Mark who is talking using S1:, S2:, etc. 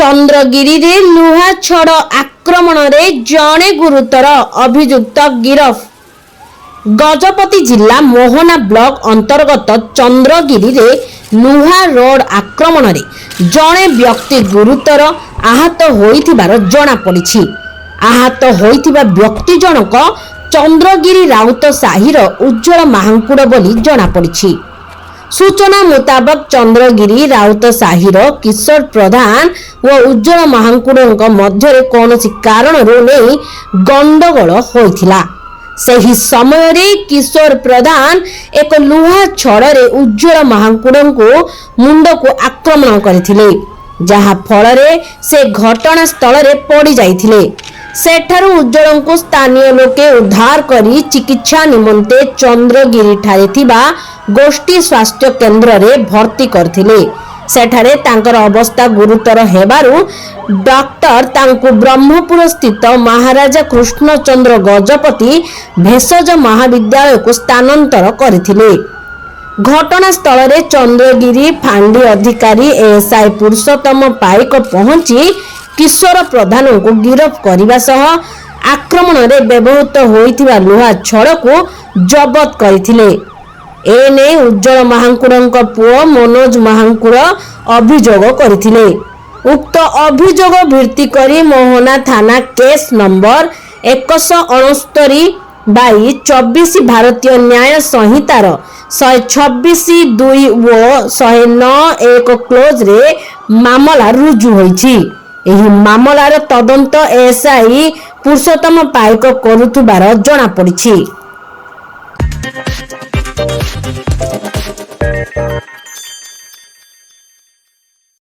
S1: चंद्रगिरी रे लुहा छड़ आक्रमण रे जणे गुरुतर अभियुक्त गिरफ। गजपति जिला मोहना ब्लॉक अंतर्गत चंद्रगिरी रे लुहा रोड आक्रमण रे जणे व्यक्ति गुरुतर आहत होइथिबार जणा पड़िछि। आहत होइथिबा व्यक्ति जनक चंद्रगिरी राउत साहिर उज्जवल महांकुड़ बोली जणा पड़िछि। सूचना मुताबक चंद्रगिरी राउत साहिर किशोर प्रधान व उज्जवल महांकुड़ मध्य कौन कारण नहीं गंडगोल होइथिला। सही समय रे किशोर प्रधान एक लुहा छड़े उज्जवल महांकुड़ मुंड को आक्रमण करथिले, जहा फल से घटना स्थल रे पड़ी जाइथिले। सेठारु उज्जवल को स्थानीय लोके उद्धार करी चिकित्सा निमंते चंद्रगिरी ठारे थिबा गोष्ठी स्वास्थ्य केन्द्र रे भर्ती करथिले। सेठारे तांकर अवस्था गुरुतर हेबारु डॉक्टर तांकु ब्रह्मपुर स्थित महाराजा कृष्णचंद्र गजपति भेषज महाविद्यालय को स्थानांतर करथिले। घटना स्थल रे चंद्रगिरी फांडी अधिकारी एएसआई पुरुषोत्तम पाइक पहुंची किशोर प्रधान को गिरफ करने सह आक्रमण रे व्यवहृत होइथिबा लुहा छड़ को जबत करथिले। एने उज्जवल महांकुड़ पुओ मनोज महांकुड़ अभियोग करथिले। उक्त अभियोग भित्ति करी मोहना थाना केस नंबर 169/24 भारतीय न्याय संहितार 126(2) व 109(1) क्लोज रे मामला रुजु होइछि। एही मामलार तदंत एएसआई पुरुषोत्तम पाइक करुथुबार जणा पड़िछि।